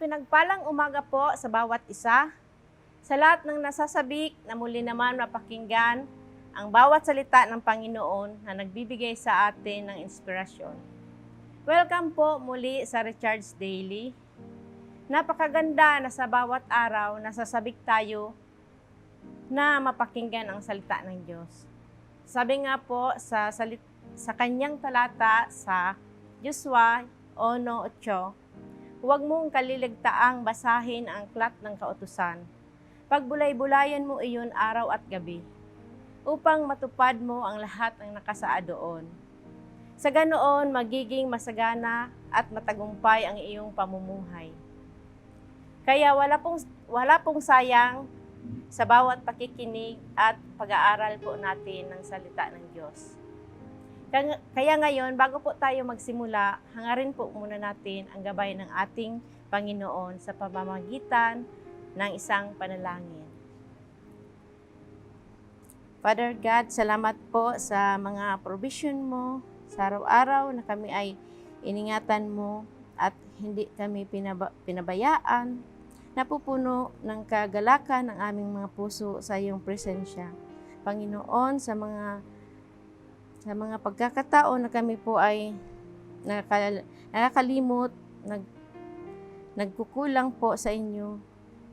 pinagpalang umaga po sa bawat isa. Sa lahat ng nasasabik na muli naman mapakinggan ang bawat salita ng Panginoon na nagbibigay sa atin ng inspirasyon. Welcome po muli sa Recharge Daily. Napakaganda na sa bawat araw nasasabik tayo na mapakinggan ang salita ng Diyos. Sabi nga po sa kanyang talata sa Joshua 1:8, huwag mong kaliligtaang basahin ang aklat ng kautusan. Pagbulay-bulayan mo iyon araw at gabi, upang matupad mo ang lahat ng nakasaad doon. Sa ganoon, magiging masagana at matagumpay ang iyong pamumuhay. Kaya wala pong sayang sa bawat pakikinig at pag-aaral po natin ng salita ng Diyos. Kaya ngayon, bago po tayo magsimula, hangarin po muna natin ang gabay ng ating Panginoon sa pamamagitan ng isang panalangin. Father God, salamat po sa mga provision mo sa araw-araw na kami ay iningatan mo at hindi kami pinabayaan. Napupuno ng kagalakan ang aming mga puso sa iyong presensya. Panginoon, sa mga pagkakataon na kami po ay nakakalimot, nagkukulang po sa inyo,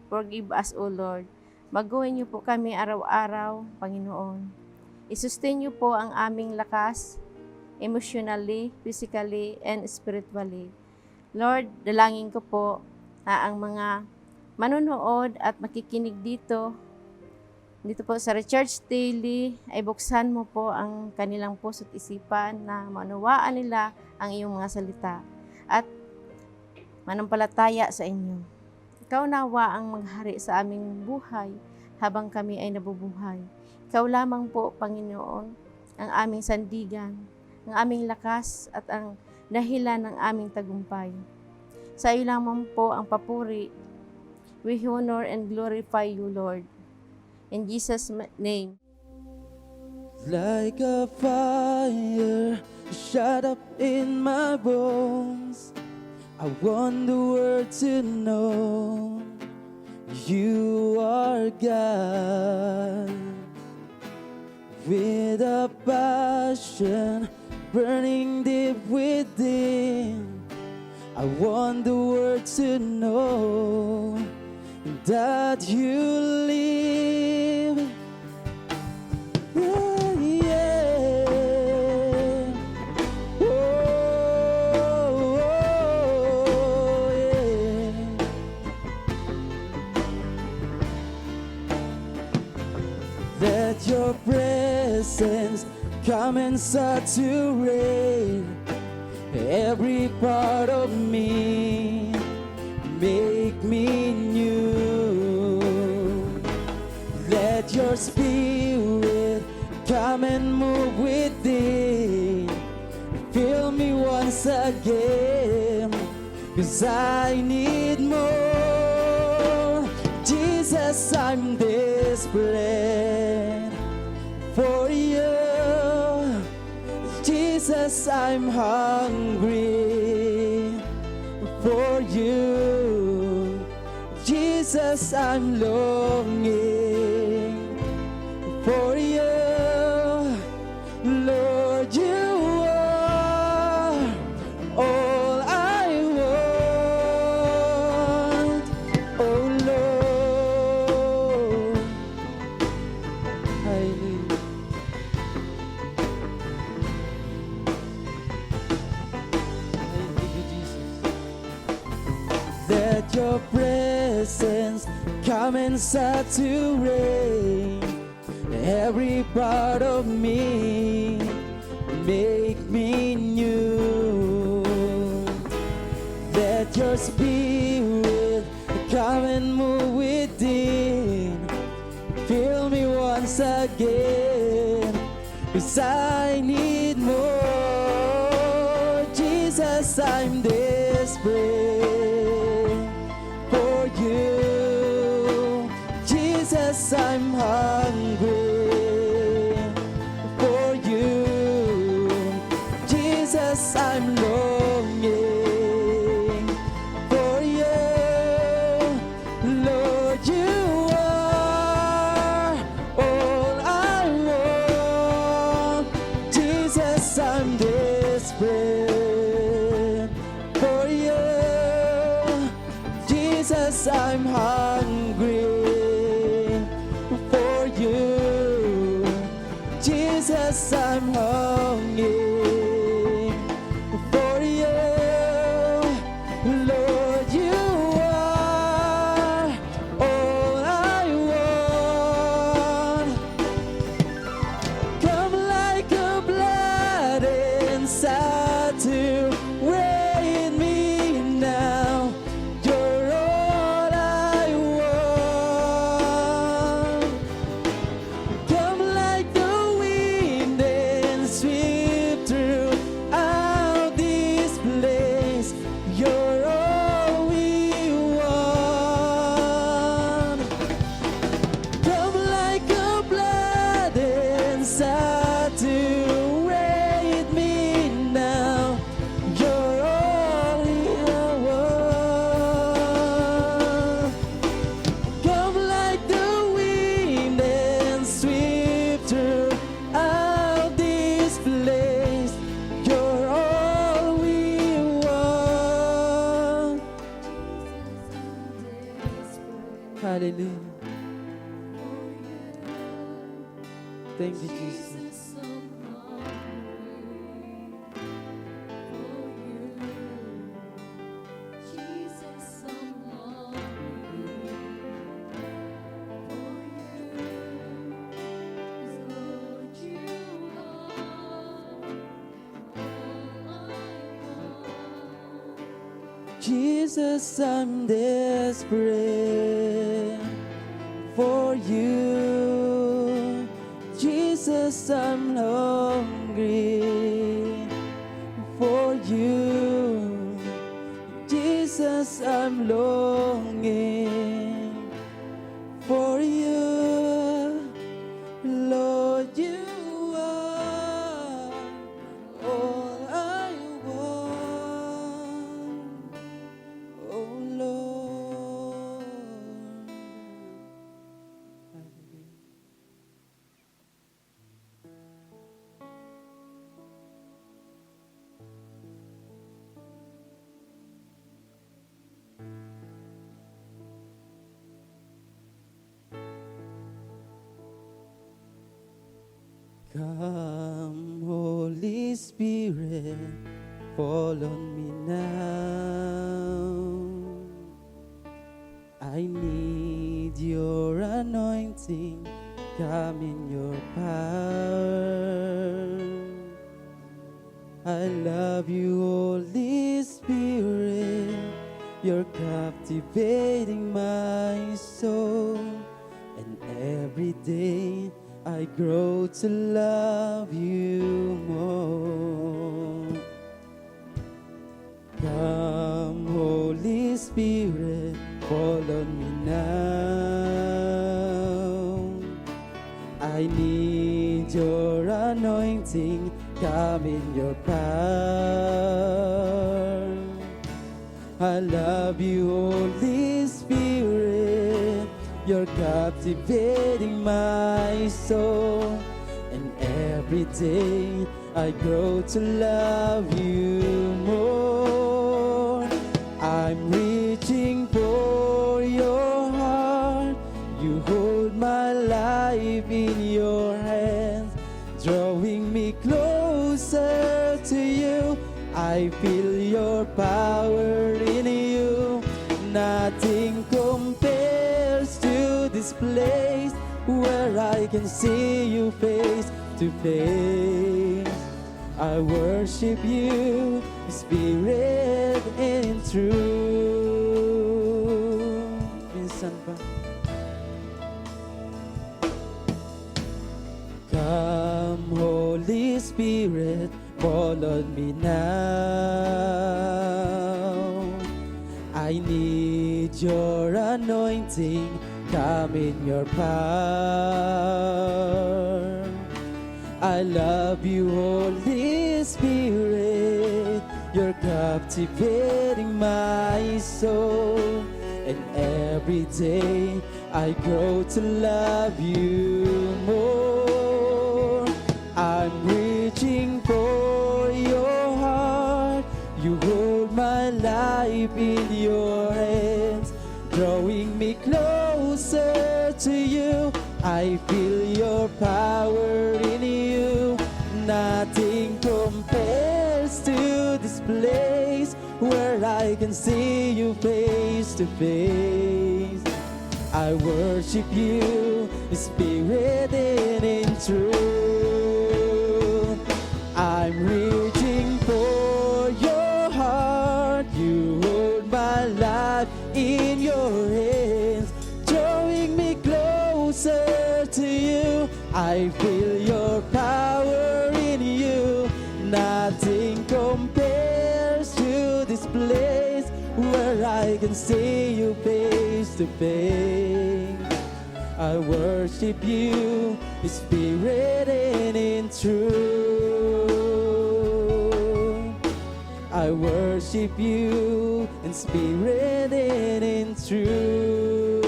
forgive us, O Lord. Baguhin niyo po kami araw-araw, Panginoon. I-sustain niyo po ang aming lakas, emotionally, physically, and spiritually. Lord, dalangin ko po na ang mga manunood at makikinig dito po sa Recharge Daily, ay buksan mo po ang kanilang puso at isipan na maunawaan nila ang iyong mga salita at manampalataya sa inyo. Ikaw nawa ang maghari sa aming buhay habang kami ay nabubuhay. Ikaw lamang po, Panginoon, ang aming sandigan, ang aming lakas at ang dahilan ng aming tagumpay. Sa iyo lamang po ang papuri. We honor and glorify you, Lord. In Jesus' name. Like a fire shut up in my bones, I want the world to know you are God. With a passion burning deep within, I want the world to know that you live. Yeah, yeah. Oh, yeah. Let your presence come and saturate every part of me. Make me new. Let your spirit come and move within. Fill me once again, 'cause I need more. Jesus, I'm desperate for you. Jesus, I'm hungry for you. Jesus, I'm longing for you. Lord, you are all I want. Oh Lord, I need. Thank you, Jesus. Let your presence come and saturate every part of me. Make me new. Let your spirit come and move within. Fill me once again, 'cause I need more. Jesus, I'm desperate for you. Jesus, I'm hungry for you. Jesus, I'm longing for you. Jesus, I'm hungry for you. Jesus, I'm longing for you. Lord, you are all I want. Come like a blood inside to wait me now. You're all I want. Come like the wind and sweep through out this place. You're all we want. Come like a blood inside to wait me now. You're all I want. Come like the wind and sweep through out this place. You're all we want. Hallelujah. Thank you, Jesus. Jesus, I'm desperate for you. Jesus, I'm hungry for you. Jesus, I'm longing for you. Lord, you are all I want. Oh Lord. Hallelujah. Come, Holy Spirit, fall on me now. I need your anointing, come in your power. I love you, Holy Spirit, you're captivating my soul. And every day I grow to love you more. Come, Holy Spirit, fall on me now. I need your anointing, come in your power. I love you, Holy Spirit, you're captivating my soul. And every day I grow to love you more. I'm reaching for your heart. You hold my life in your hands, drawing me closer to you. I feel your power in you. Nothing compares to this place where I can see you face to face. I worship you, Spirit and truth. Minsan pa. Come, Holy Spirit, fall on me now. I need your anointing, come in your power. I love you, Holy Spirit, you're captivating my soul. And every day I grow to love you more. I'm reaching for your heart. You hold my life in your hands, drawing me closer to you. I feel your power in you. Nothing compares to this place where I can see you face to face. I worship you, Spirit and in truth. I'm reaching for your heart. You hold my life in your hands, drawing me closer to you. I feel your power in you. Nothing compares to this place where I can see you face to face. I worship you, Spirit and in truth. I worship you in spirit and in truth.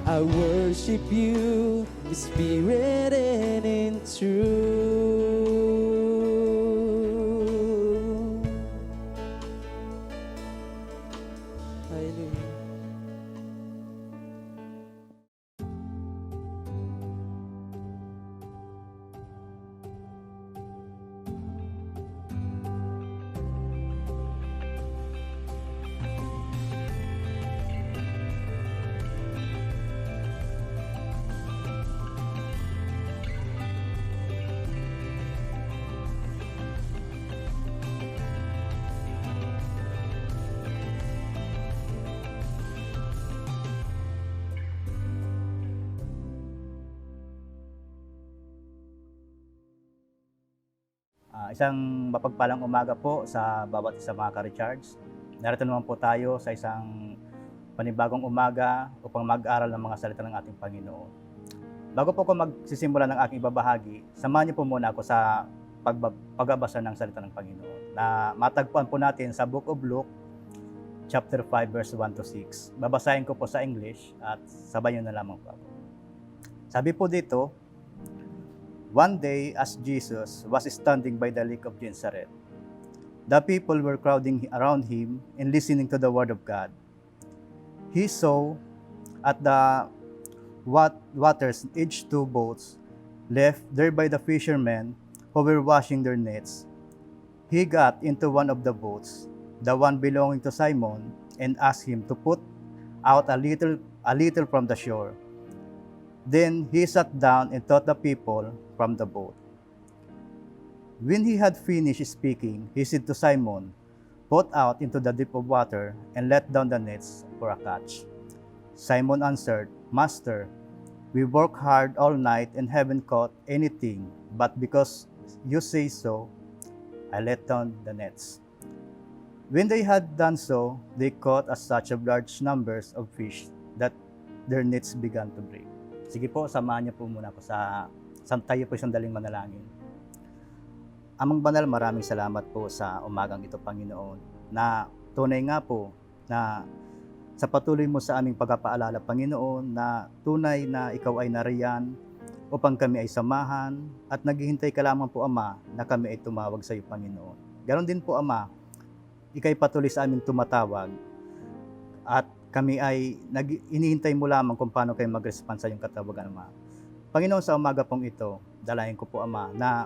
I worship you in spirit and in truth. Hallelujah. Isang mapagpalang umaga po sa bawat isa mga ka-recharge. Narito naman po tayo sa isang panibagong umaga upang mag-aral ng mga salita ng ating Panginoon. Bago po ako magsisimula ng aking ibabahagi, samahan niyo po muna ako sa pagbabasa ng salita ng Panginoon na matagpuan po natin sa Book of Luke, chapter 5, verse 1 to 6. Babasahin ko po sa English at sabay niyo na lamang po ako. Sabi po dito, one day, as Jesus was standing by the lake of Gennesaret, the people were crowding around him and listening to the word of God. He saw at the water's edge 2 boats left there by the fishermen who were washing their nets. He got into one of the boats, the one belonging to Simon, and asked him to put out a little from the shore. Then he sat down and taught the people from the boat. When he had finished speaking, he said to Simon, "Put out into the deep of water and let down the nets for a catch." Simon answered, "Master, we worked hard all night and haven't caught anything, but because you say so, I let down the nets." When they had done so, they caught such a large numbers of fish that their nets began to break. Sige po, samahan niyo po muna ako tayo po sandaling manalangin. Amang banal, maraming salamat po sa umagang ito, Panginoon, na tunay nga po na sa patuloy mo sa aming pagpapaalala, Panginoon, na tunay na ikaw ay nariyan upang kami ay samahan at naghihintay ka lamang po, Ama, na kami ay tumawag sa iyo, Panginoon. Ganon din po, Ama, ikay patuloy sa aming tumatawag at kami ay inihintay mo lamang kung paano kayo mag-respond sa iyong katawagan, Ama. Panginoon, sa umaga pong ito, dalayan ko po, Ama, na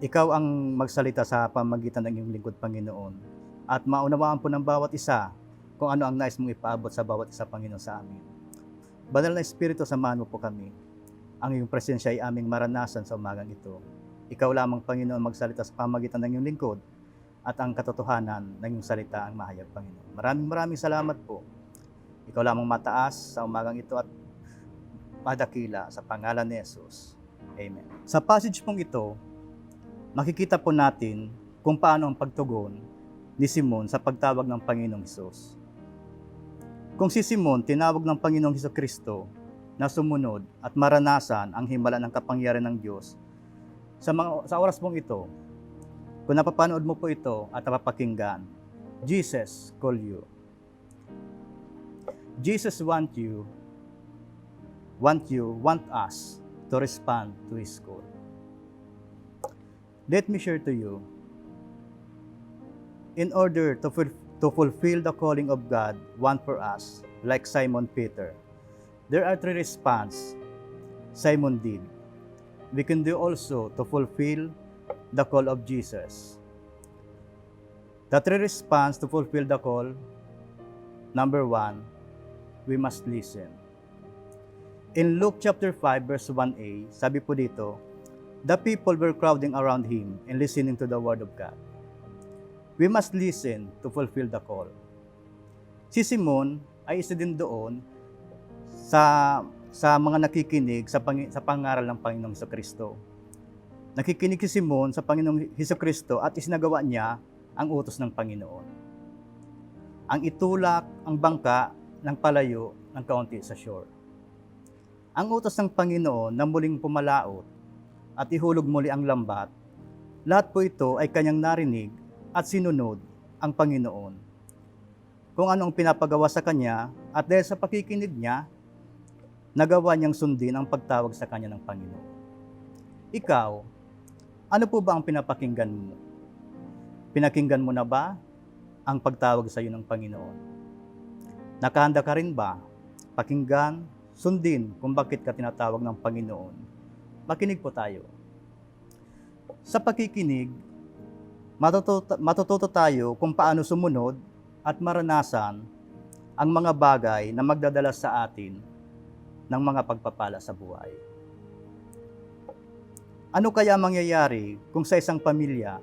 ikaw ang magsalita sa pamagitan ng iyong lingkod, Panginoon, at maunawaan po ng bawat isa kung ano ang nais mong ipaabot sa bawat isa, Panginoon, sa amin. Banal na Espiritu, samahan mo po kami. Ang iyong presensya ay aming maranasan sa umagang ito. Ikaw lamang, Panginoon, magsalita sa pamagitan ng iyong lingkod at ang katotohanan ng iyong salita ang mahayag, Panginoon. Maraming salamat po. Ikaw lamang mataas sa umagang ito at madakila sa pangalan ni Jesus. Amen. Sa passage pong ito, makikita po natin kung paano ang pagtugon ni Simon sa pagtawag ng Panginoong Hesus. Kung si Simon tinawag ng Panginoong Hesukristo na sumunod at maranasan ang himala ng kapangyarihan ng Diyos, sa oras pong ito, kung napapanood mo po ito at napapakinggan, Jesus call you. Jesus want us to respond to His call. Let me share to you, in order to fulfill the calling of God want for us, like Simon Peter. There are three responses Simon did. We can do also to fulfill the call of Jesus. The three responses to fulfill the call. Number 1, we must listen. In Luke chapter 5 verse 1a, sabi po dito, the people were crowding around him and listening to the word of God. We must listen to fulfill the call. Si Simon ay isa din doon sa mga nakikinig sa pangaral ng Panginoong Hesukristo. Nakikinig si Simon sa Panginoong Hesukristo at isinagawa niya ang utos ng Panginoon. Ang itulak ang bangka ng palayo ng kaunti sa shore. Ang utos ng Panginoon na muling pumalaot at ihulog muli ang lambat, lahat po ito ay kanyang narinig at sinunod ang Panginoon. Kung ano ang pinapagawa sa kanya at dahil sa pakikinig niya, nagawa niyang sundin ang pagtawag sa kanya ng Panginoon. Ikaw, ano po ba ang pinapakinggan mo? Pinakinggan mo na ba ang pagtawag sa iyo ng Panginoon? Nakahanda ka rin ba pakinggan, sundin kung bakit ka tinatawag ng Panginoon? Makinig po tayo. Sa pakikinig, matututo tayo kung paano sumunod at maranasan ang mga bagay na magdadala sa atin ng mga pagpapala sa buhay. Ano kaya mangyayari kung sa isang pamilya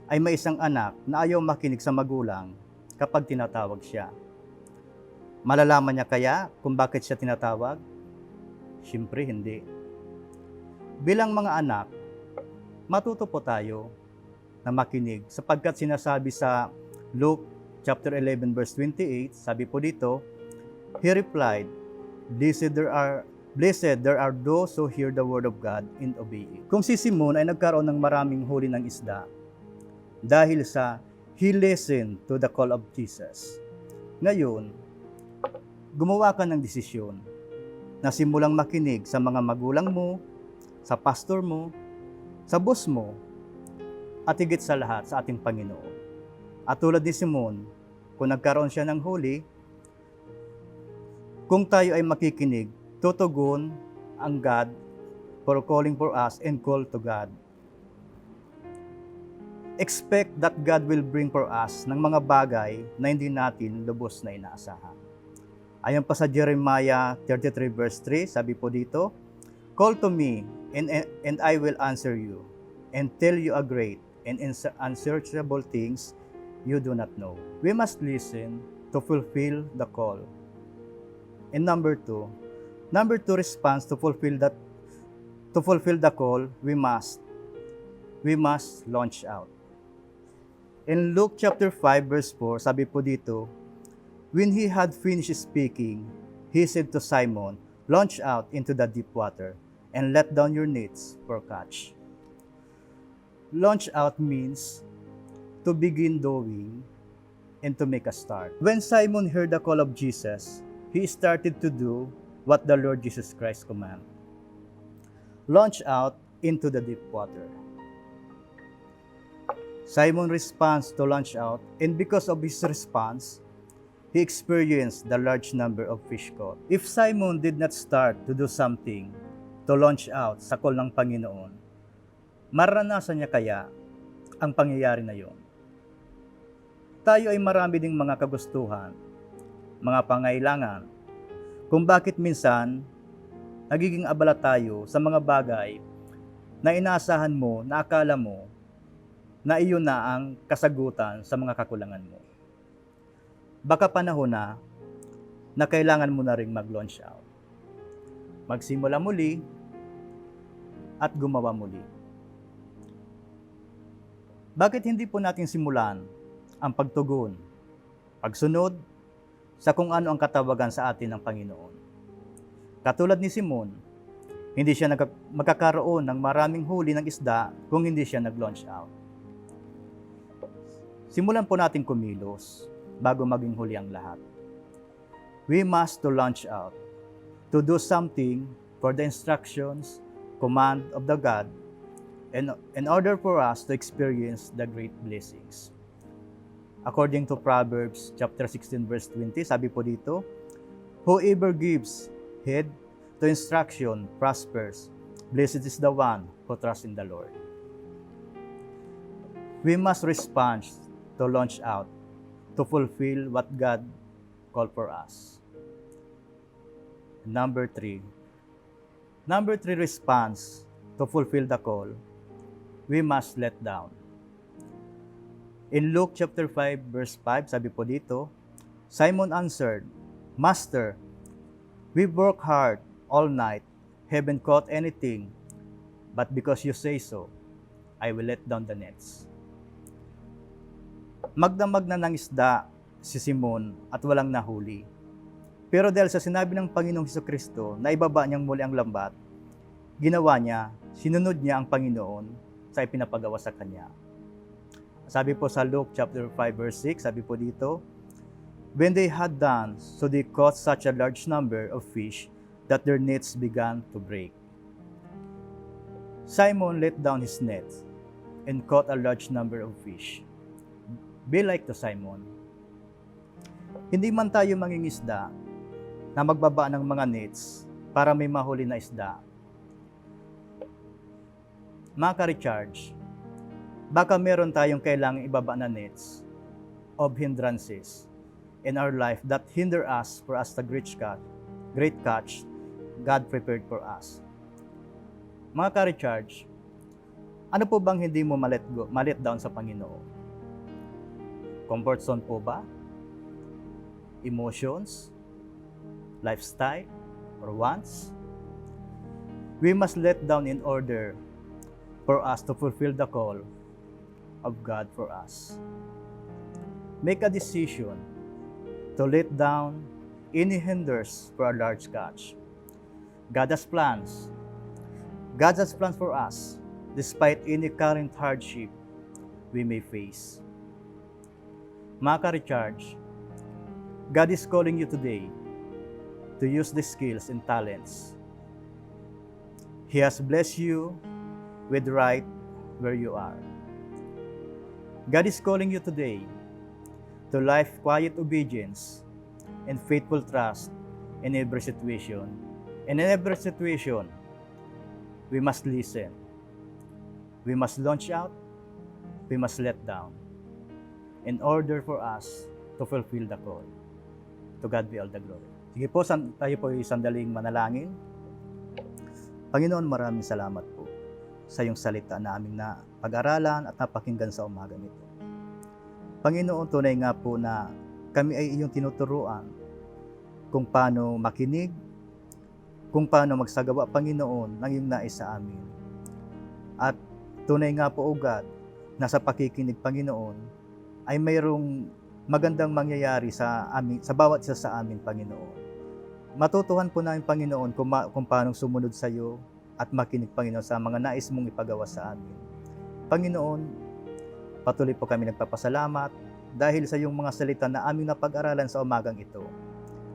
ay may isang anak na ayaw makinig sa magulang kapag tinatawag siya? Malalaman niya kaya kung bakit siya tinatawag? Siyempre hindi. Bilang mga anak, matuto po tayo na makinig sapagkat sinasabi sa Luke chapter 11 verse 28, sabi po dito, he replied, Blessed there are those who hear the word of God and obey it. Kung si Simon ay nagkaroon ng maraming huli ng isda dahil sa he listened to the call of Jesus. Ngayon, gumawa ka ng desisyon na simulang makinig sa mga magulang mo, sa pastor mo, sa boss mo, at higit sa lahat sa ating Panginoon. At tulad ni Simon, kung nagkaroon siya ng huli, kung tayo ay makikinig, tutugon ang God for calling for us and call to God. Expect that God will bring for us ng mga bagay na hindi natin lubos na inaasahan. Ayon pa sa Jeremiah 33 verse 3, sabi po dito, Call to me and I will answer you and tell you a great and unsearchable things you do not know. We must listen to fulfill the call. And number two response to fulfill the call, we must launch out. In Luke chapter 5 verse 4, sabi po dito, when he had finished speaking, he said to Simon, launch out into the deep water and let down your nets for catch. Launch out means to begin doing and to make a start. When Simon heard the call of Jesus, he started to do what the Lord Jesus Christ commanded. Launch out into the deep water. Simon responds to launch out, and because of his response, he experienced the large number of fish caught. If Simon did not start to do something to launch out sa call ng Panginoon, maranasan niya kaya ang pangyayari na yon? Tayo ay marami ding mga kagustuhan, mga pangailangan, kung bakit minsan nagiging abala tayo sa mga bagay na inaasahan mo na akala mo na iyon na ang kasagutan sa mga kakulangan mo. Baka panahon na kailangan mo na ring mag-launch out. Magsimula muli at gumawa muli. Bakit hindi po natin simulan ang pagtugon, pagsunod sa kung ano ang katawagan sa atin ng Panginoon? Katulad ni Simon, hindi siya magkakaroon ng maraming huli ng isda kung hindi siya nag-launch out. Simulan po natin kumilos bago maging huli ang lahat. We must to launch out, to do something for the instructions, command of the God, and in order for us to experience the great blessings. According to Proverbs chapter 16 verse 20, sabi po dito, whoever gives heed to instruction prospers. Blessed is the one who trusts in the Lord. We must respond to launch out to fulfill what God called for us. Number three response to fulfill the call, we must let down. In Luke chapter 5 verse 5, sabi po dito, Simon answered, Master, we worked hard all night, haven't caught anything, but because you say so, I will let down the nets. Magdamag na ng isda si Simon at walang nahuli. Pero dahil sa sinabi ng Panginoong Hesukristo na ibaba niyang muli ang lambat, ginawa niya, sinunod niya ang Panginoon sa ipinapagawa sa kanya. Sabi po sa Luke chapter 5 verse 6, sabi po dito, when they had done, so they caught such a large number of fish that their nets began to break. Simon let down his net and caught a large number of fish. Be like to Simon. Hindi man tayo mangingisda na magbaba ng mga nets para may mahuli na isda. Mga ka-recharge, baka meron tayong kailangang ibaba na nets of hindrances in our life that hinder us for us the great catch God prepared for us. Mga ka-recharge, ano po bang hindi mo malet down sa Panginoon? Comfort zone po ba? Emotions? Lifestyle? Or wants? We must let down in order for us to fulfill the call of God for us. Make a decision to let down any hinders for a large catch. God has plans. God has plans for us despite any current hardship we may face. Mga ka-recharge, God is calling you today to use the skills and talents He has blessed you with right where you are. God is calling you today to life quiet obedience and faithful trust in every situation. And in every situation, we must listen. We must launch out. We must let down in order for us to fulfill the call. To God be all the glory. Sige po, tayo po sandaling manalangin. Panginoon, maraming salamat po sa iyong salita na aming na pag-aralan at napakinggan sa umaga nito. Panginoon, tunay nga po na kami ay iyong tinuturuan kung paano makinig, kung paano magsagawa, Panginoon, ng iyong nais sa amin. At tunay nga po, O God, na sa pakikinig, Panginoon, ay mayroong magandang mangyayari sa amin, sa bawat isa sa amin, Panginoon. Matutuhan po namin, Panginoon, kung paano sumunod sa iyo at makinig, Panginoon, sa mga nais mong ipagawa sa amin. Panginoon, patuloy po kami nagpapasalamat dahil sa iyong mga salita na aming napag-aralan sa umagang ito,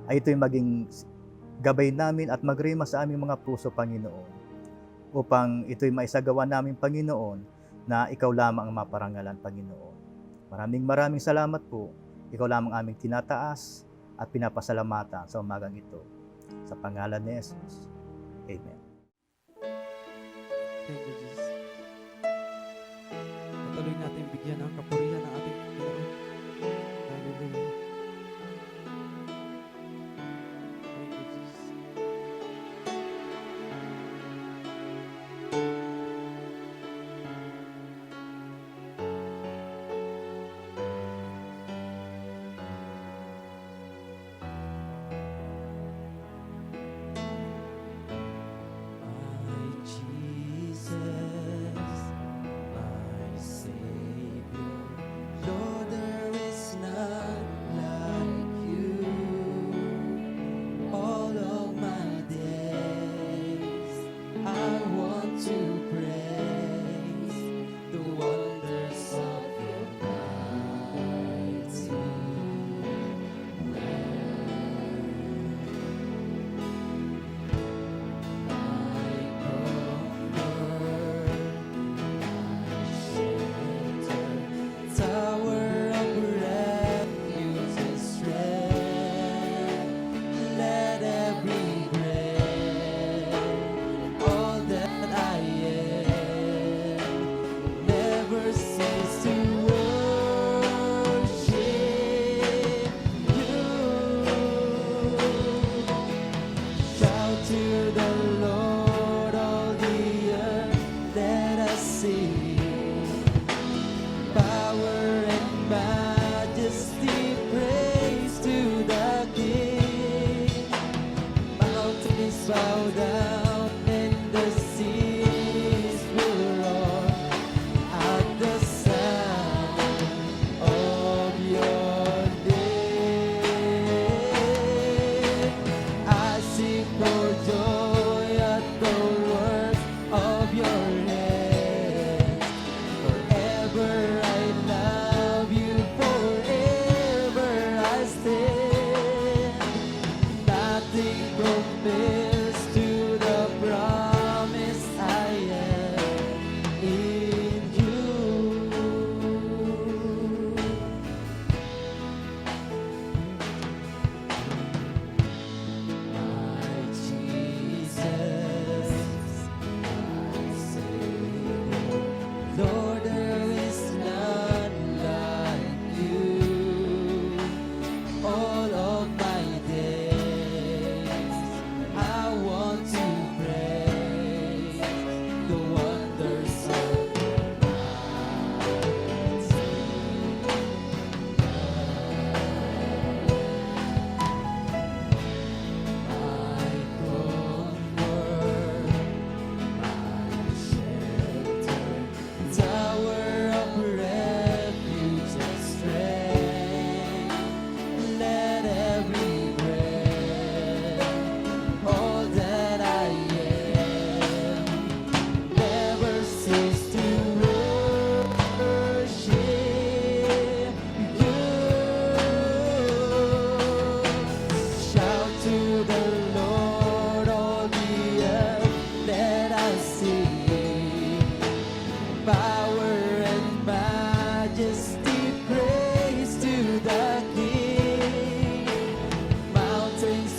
ay ito'y maging gabay namin at magrema sa aming mga puso, Panginoon, upang ito'y maisagawa namin, Panginoon, na ikaw lamang ang maparangalan, Panginoon. Maraming salamat po. Ikaw lamang aming tinataas at pinapasalamatan sa umagang ito. Sa pangalan ni Jesus. Amen. Thank you, Jesus. Patuloy natin bigyan ng kapurihan ng ating Panginoon. Hallelujah. Thank you, Jesus. My Jesus, my Savior,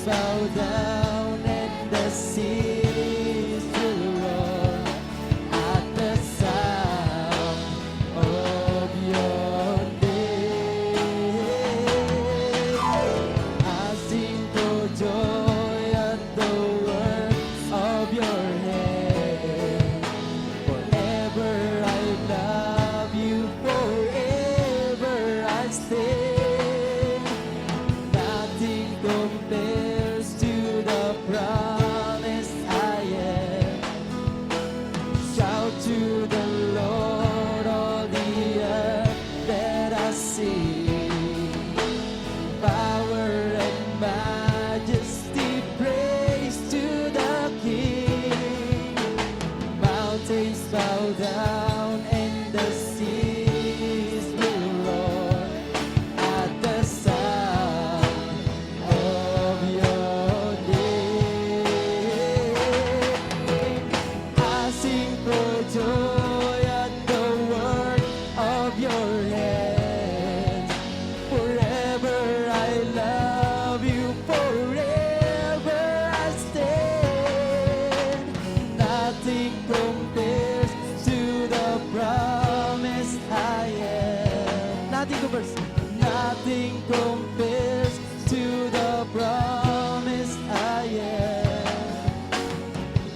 bow down and the seas will roar at the sound of your name. I sing for joy at the works of your hand. Forever I love you, forever I stay. Nothing compares to the promise I am. Shout to the Lord, all the earth that I see. Power and majesty, praise to the King. Mountains bow down and the seas will roar at the sound of your name. I sing for joy at the work of your hands. Forever I love you, forever I stand. Nothing compares to the promise I am. Nothing compares to the promise I am.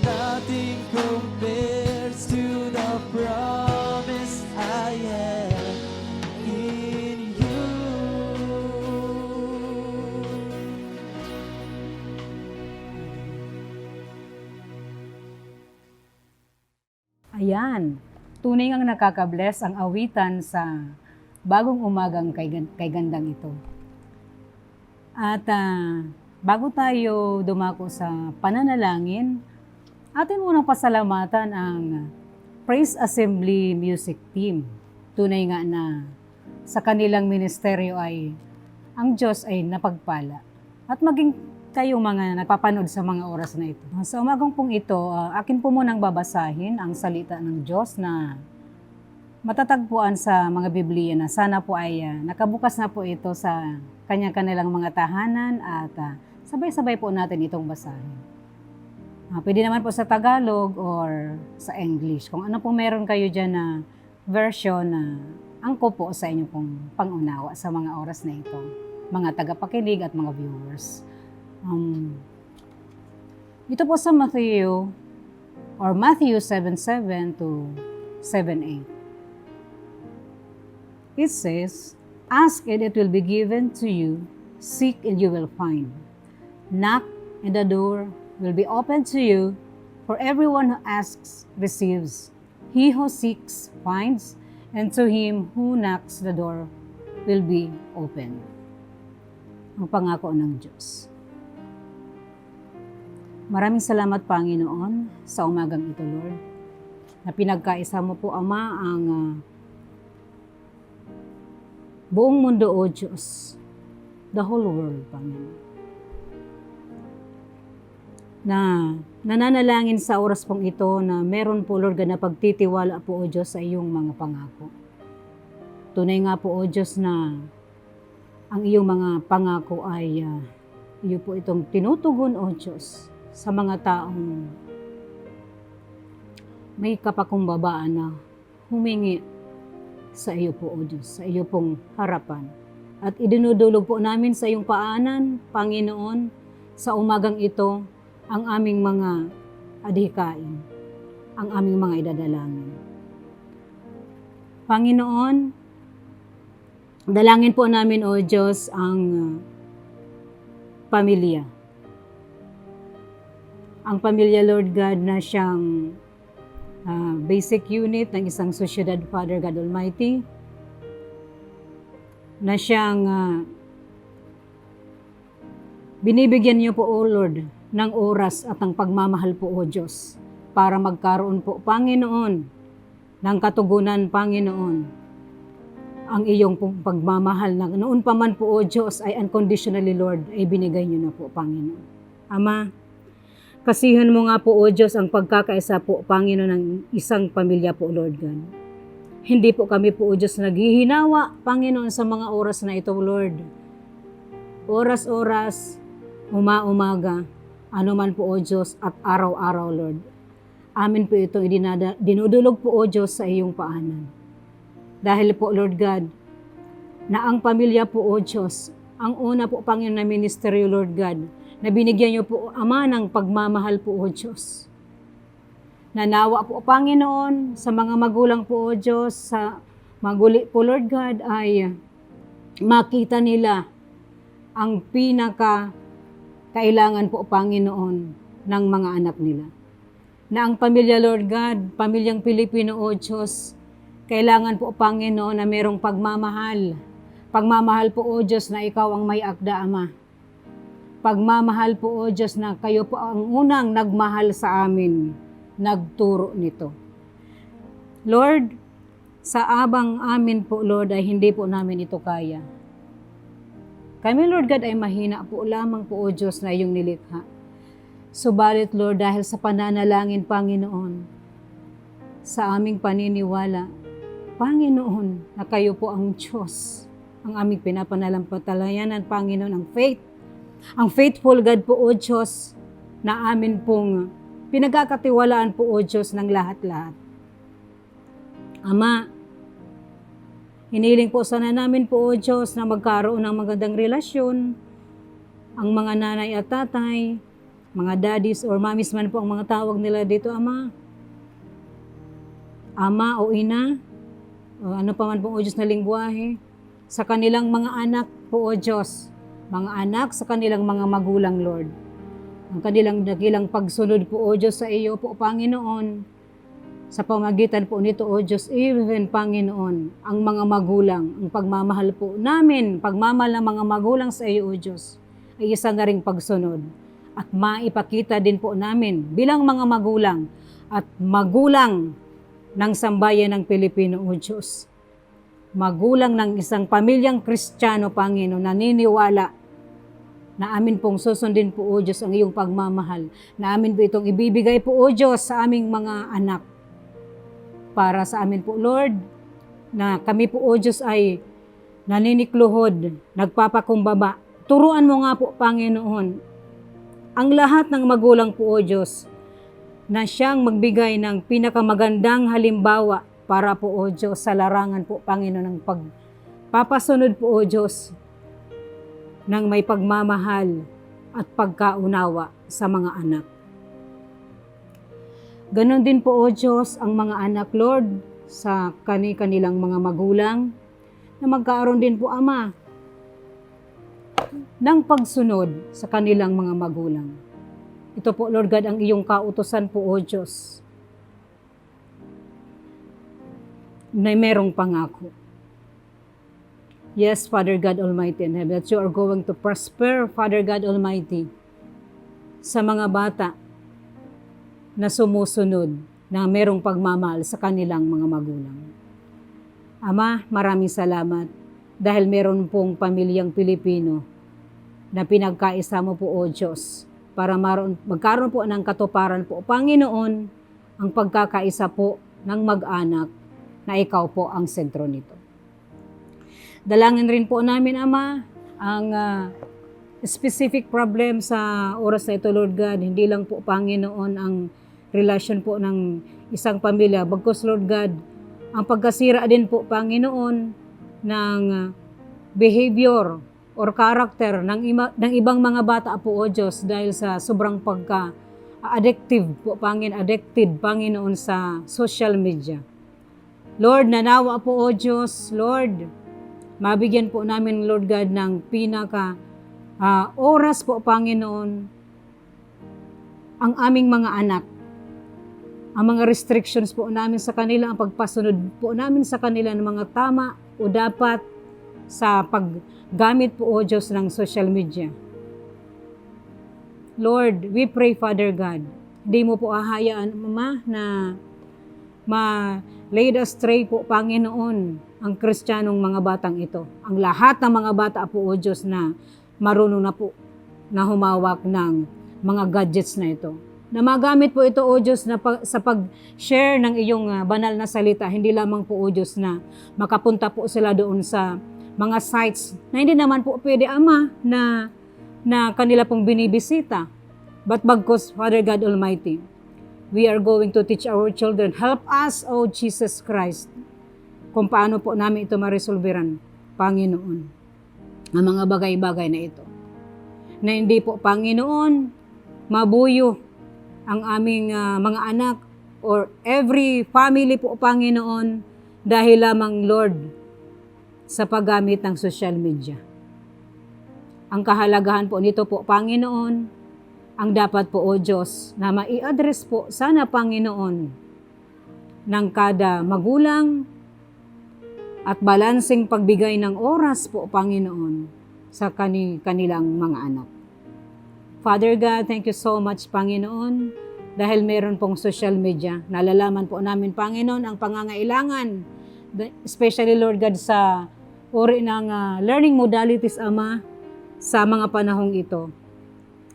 Nothing compares to the promise I am in you. Ayan, tunay ngang nakaka-bless ang awitan sa bagong umagang kay gandang ito. At bago tayo dumako sa pananalangin, atin munang pasalamatan ang Praise Assembly Music Team. Tunay nga na sa kanilang ministeryo ay ang Diyos ay napagpala. At maging kayong mga napapanood sa mga oras na ito. Sa umagang pong ito, akin po munang babasahin ang salita ng Diyos na matatagpuan sa mga Biblia na sana po ay nakabukas na po ito sa kanya-kanilang mga tahanan at sabay-sabay po natin itong basahin. Pwede naman po sa Tagalog or sa English. Kung ano po meron kayo dyan na version na angko po sa inyo pong pangunawa sa mga oras na ito. Mga tagapakinig at mga viewers. Ito po sa Matthew 7:7 to 7:8. It says, "Ask and it will be given to you, seek and you will find. Knock and the door will be opened to you, for everyone who asks receives. He who seeks finds, and to him who knocks the door will be opened." Ang pangako ng Diyos. Maraming salamat, Panginoon, sa umagang ito, Lord, na pinagkaisa mo po, Ama, ang buong mundo, O Diyos, the whole world, Panginoon. Na nananalangin sa oras pong ito na meron po, Lord, na pagtitiwala po, O Diyos, sa iyong mga pangako. Tunay nga po, O Diyos, na ang iyong mga pangako ay iyo po itong tinutugon, O Diyos, sa mga taong may kapakumbabaan na humingi sa iyo po, O Diyos, sa iyo pong harapan. At idinudulog po namin sa iyong paanan, Panginoon, sa umagang ito, ang aming mga adhikain, ang aming mga idadalangin. Panginoon, dalangin po namin, O Diyos, ang pamilya. Ang pamilya, Lord God, na siyang basic unit ng isang sosyedad, Father God Almighty, na siyang binibigyan niyo po, O Lord, ng oras at ng pagmamahal po, O Diyos, para magkaroon po, Panginoon, ng katugunan, Panginoon, ang iyong pagmamahal na noon pa man po, O Diyos, ay unconditionally, Lord, ay binigay niyo na po, Panginoon. Ama, kasihan mo nga po, O Diyos, ang pagkakaisa po, Panginoon, ng isang pamilya po, Lord God. Hindi po kami po, O Diyos, naghihinawa, Panginoon, sa mga oras na ito, Lord. Oras-oras, umaga, anuman po o Diyos at araw-araw, Lord. Amin po ito dinudulog po o Diyos sa iyong paanan. Dahil po, Lord God, na ang pamilya po o Diyos, ang una po, Panginoon, na ministeryo, Lord God, na binigyan niyo po, Ama, ng pagmamahal po o Diyos. Nanawa po, Panginoon, sa mga magulang po o Diyos, sa maguli po, Lord God, ay makita nila ang kailangan po, Panginoon, ng mga anak nila. Na ang pamilya, Lord God, pamilyang Pilipino o Diyos, kailangan po, Panginoon, na merong pagmamahal. Pagmamahal po, O Diyos, na ikaw ang may akda, Ama. Pagmamahal po, O Diyos, na kayo po ang unang nagmahal sa amin, nagturo nito. Lord, sa abang amin po, Lord, ay hindi po namin ito kaya. Kami, Lord God, ay mahina po lamang po, O Diyos, na iyong nilikha. Subalit, Lord, dahil sa pananalangin, Panginoon, sa aming paniniwala, Panginoon, na kayo po ang Diyos, ang aming pinapanalampatalayanan, Panginoon, ang faith. Ang faithful God po, O Diyos, na amin pong pinagkakatiwalaan po, O Diyos, ng lahat-lahat. Ama, hiniling po sana namin po, O Diyos, na magkaroon ng magandang relasyon, ang mga nanay at tatay, mga daddies or mommies man po ang mga tawag nila dito, Ama. Ama o ina, o ano pa man po, O Diyos, na lingwahe, sa kanilang mga anak po, O Diyos, mga anak sa kanilang mga magulang, Lord. Ang kanilang dakilang pagsunod po, O Diyos, sa iyo po, Panginoon, sa pamagitan po nito, O Diyos, even, Panginoon, ang mga magulang, ang pagmamahal po namin, pagmamahal ng mga magulang sa iyo, O Diyos, ay isa na ring pagsunod. At maipakita din po namin bilang mga magulang at magulang ng sambayan ng Pilipino, O Diyos. Magulang ng isang pamilyang Kristiyano, Panginoon, naniniwala na amin pong susundin po, O Diyos, ang iyong pagmamahal. Na amin po itong ibibigay po, O Diyos, sa aming mga anak. Para sa amin po, Lord, na kami po, O Diyos, ay naninikluhod, nagpapakumbaba. Turuan mo nga po, Panginoon, ang lahat ng magulang po, O Diyos, na siyang magbigay ng pinakamagandang halimbawa para po, O Diyos, sa larangan po, Panginoon, ng pagpapasunod po, O Diyos, ng may pagmamahal at pagkaunawa sa mga anak. Ganon din po, O Diyos, ang mga anak, Lord, sa kanilang mga magulang, na magkaroon din po, Ama, ng pagsunod sa kanilang mga magulang. Ito po, Lord God, ang iyong kautusan po, O Diyos, na merong pangako. Yes, Father God Almighty in heaven, that you are going to prosper, Father God Almighty, sa mga bata na sumusunod, na merong pagmamahal sa kanilang mga magulang. Ama, maraming salamat dahil meron pong pamilyang Pilipino na pinagkaisa mo po, O Diyos, para magkaroon po ng katuparan po, Panginoon, ang pagkakaisa po ng mag-anak na ikaw po ang sentro nito. Dalangin rin po namin, Ama, ang specific problem sa oras na ito, Lord God, hindi lang po, Panginoon, ang relasyon po ng isang pamilya, bagkus, Lord God, ang pagkasira din po, Panginoon, ng behavior or character ng ibang mga bata po, O Diyos, dahil sa sobrang addicted, Panginoon, sa social media. Lord, nanawa po, O Diyos, Lord, mabigyan po namin, Lord God, ng oras po, Panginoon, ang aming mga anak, ang mga restrictions po namin sa kanila, ang pagpasunod po namin sa kanila ng mga tama o dapat sa paggamit po, O Diyos, ng social media. Lord, we pray, Father God, hindi mo po ahayaan, Mama, na ma-lead astray po, Panginoon, ang Kristiyanong mga batang ito. Ang lahat ng mga bata po, O Diyos, na marunong na po na humawak ng mga gadgets na ito. Na magamit po ito, O Diyos, na sa pag-share ng iyong banal na salita, hindi lamang po, O Diyos, na makapunta po sila doon sa mga sites na hindi naman po pwede, Ama, na na kanila pong binibisita. But bagkus, Father God Almighty, we are going to teach our children. Help us, O Jesus Christ, kung paano po namin ito maresolveran, Panginoon, ang mga bagay-bagay na ito. Na hindi po, Panginoon, mabuyo ang aming mga anak or every family po, Panginoon, dahil lamang, Lord, sa paggamit ng social media. Ang kahalagahan po nito po, Panginoon, ang dapat po, O Diyos, na mai-address po sana, Panginoon, ng kada magulang at balanseng pagbigay ng oras po, Panginoon, sa kanilang mga anak. Father God, thank you so much, Panginoon, dahil meron pong social media. Nalalaman po namin, Panginoon, ang pangangailangan, especially, Lord God, sa uri ng learning modalities, Ama, sa mga panahong ito.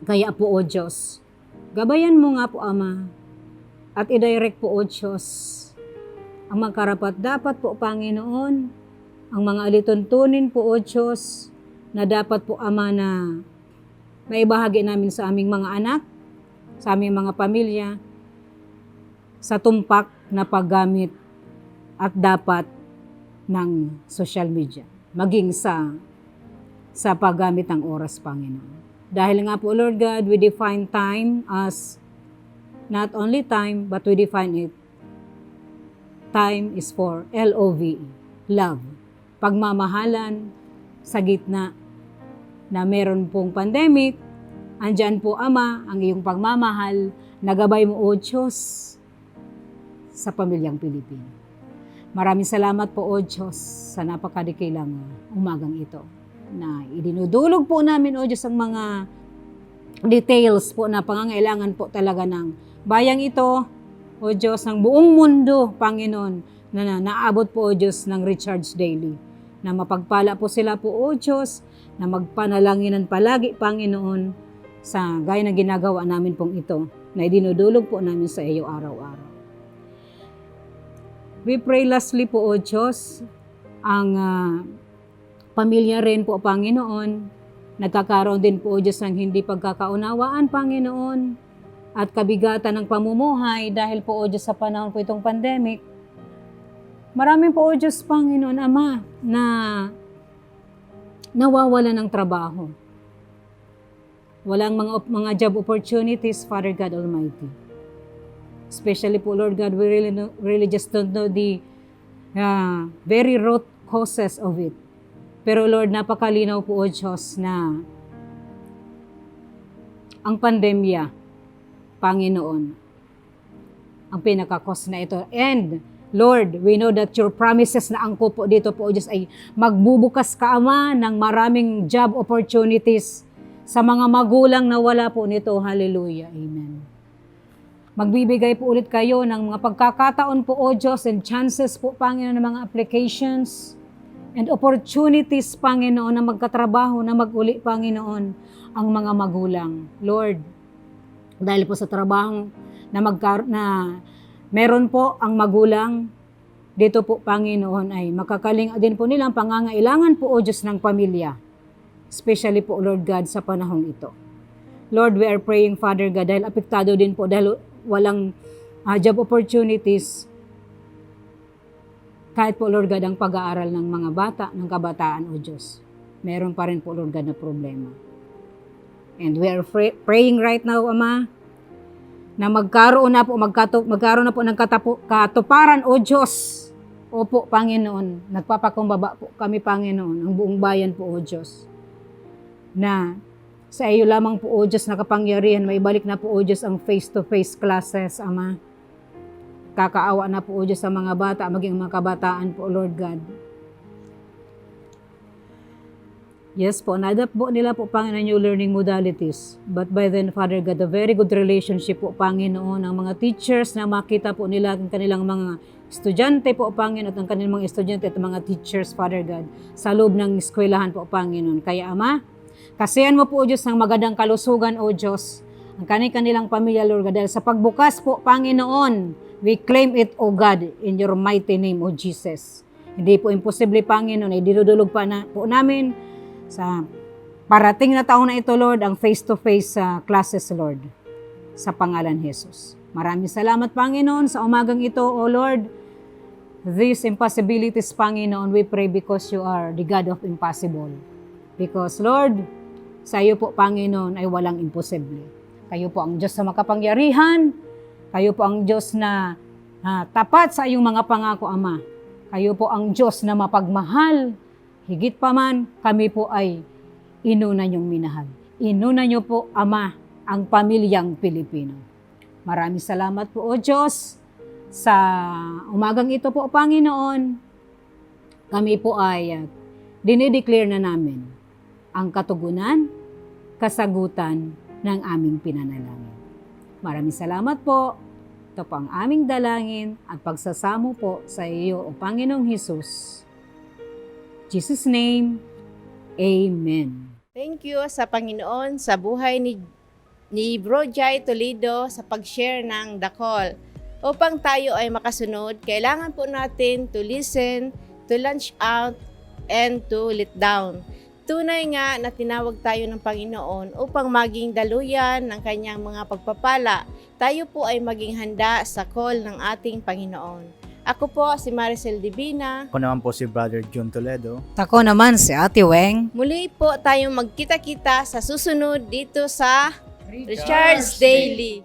Kaya po, O Diyos, gabayan mo nga po, Ama, at i-direct po, O Diyos, ang mga karapat dapat po, Panginoon, ang mga alituntunin po, O Diyos, na dapat po, Ama, na maibahagi namin sa aming mga anak, sa aming mga pamilya, sa tumpak na paggamit at dapat ng social media, maging sa paggamit ng oras, Panginoon. Dahil nga po, Lord God, we define time as not only time, but we define it. Time is for L-O-V-E, love. Pagmamahalan sa gitna na meron pong pandemic, andyan po, Ama, ang iyong pagmamahal, nagabay mo, O Diyos, sa pamilyang Pilipino. Maraming salamat po, O Diyos, sa napakadikilang umagang ito, na idinudulog po namin, O Diyos, ang mga details po na pangangailangan po talaga ng bayang ito, O Diyos, ng buong mundo, Panginoon, na naabot po, O Diyos, ng Recharge Daily. Na mapagpala po sila po, O Diyos, na magpanalanginan palagi, Panginoon, sa gaya ng ginagawa namin pong ito, na idinudulog po namin sa iyo araw-araw. We pray lastly po, O Diyos, ang pamilya rin po, Panginoon, nagkakaroon din po, O Diyos, ng hindi pagkakaunawaan, Panginoon, at kabigatan ng pamumuhay dahil po, O Diyos, sa panahon po itong pandemic. Maraming po, O Diyos, Panginoon, Ama, na nawawala ng trabaho. Walang mga job opportunities, Father God Almighty. Especially po, Lord God, we really just don't know the very root causes of it. Pero Lord, napakalinaw po, O Diyos, na ang pandemya, Panginoon, ang pinaka-cause na ito. And Lord, we know that your promises na angko po dito po, O Diyos, ay magbubukas ka, Ama, ng maraming job opportunities sa mga magulang na wala po nito. Hallelujah. Amen. Magbibigay po ulit kayo ng mga pagkakataon po, O Diyos, and chances po, Panginoon, ng mga applications and opportunities, Panginoon, na magkatrabaho, na mag-uli, Panginoon, ang mga magulang. Lord, dahil po sa trabaho na meron po ang magulang, dito po, Panginoon, ay makakaling din po nilang pangangailangan po, O Diyos, ng pamilya. Especially po, Lord God, sa panahong ito. Lord, we are praying, Father God, dahil apektado din po, dahil walang job opportunities, kahit po, Lord God, ang pag-aaral ng mga bata, ng kabataan, O Diyos, meron pa rin po, Lord God, na problema. And we are praying right now, Ama, na magkaroon na po ng katuparan, O Diyos. Opo, Panginoon, nagpapakumbaba po kami, Panginoon, ang buong bayan po, O Diyos, na sa iyo lamang po, O Diyos, nakapangyarihan, maibalik na po, O Diyos, ang face-to-face classes, Ama. Kakaawa na po, O Diyos, sa mga bata, maging mga kabataan po, Lord God. Yes po, nadap po nila po, Panginoon, new learning modalities. But by then, Father God, a very good relationship po, Panginoon, ang mga teachers na makita po nila ang kanilang mga estudyante po, Panginoon, at ang kanilang mga estudyante at mga teachers, Father God, sa loob ng eskwelahan po, Panginoon. Kaya, Ama, kasihan mo po, O Diyos, ng magandang kalusugan, O Diyos, ang kanilang pamilya, Lord God. Dahil sa pagbukas po, Panginoon, we claim it, O God, in your mighty name, O Jesus. Hindi po imposible, Panginoon, ay dinudulog pa na po namin sa parating na taon na ito, Lord, ang face-to-face classes, Lord, sa pangalan Jesus. Maraming salamat, Panginoon, sa umagang ito, O Lord. These impossibilities, Panginoon, we pray because you are the God of impossible. Because, Lord, sa iyo po, Panginoon, ay walang imposible. Kayo po ang Diyos sa makapangyarihan. Kayo po ang Diyos na tapat sa iyong mga pangako, Ama. Kayo po ang Diyos na mapagmahal. Higit pa man, kami po ay inuna niyong minahal. Inuna niyo po, Ama, ang pamilyang Pilipino. Maraming salamat po, O Diyos, sa umagang ito po, Panginoon. Kami po ay dinideclare na namin ang katugunan, kasagutan ng aming pinanalangin. Maraming salamat po. Ito po ang aming dalangin at pagsasamo po sa iyo, O Panginoong Hesus. Jesus' name, Amen. Thank you sa Panginoon sa buhay ni Bro Jai Toledo sa pag-share ng The Call. Upang tayo ay makasunod, kailangan po natin to listen, to launch out, and to let down. Tunay nga na tinawag tayo ng Panginoon upang maging daluyan ng kanyang mga pagpapala. Tayo po ay maging handa sa call ng ating Panginoon. Ako po si Maricel Divina. Ako naman po si Brother June Toledo. Ako naman si Ate Weng. Muli po tayong magkita-kita sa susunod dito sa Recharge Daily.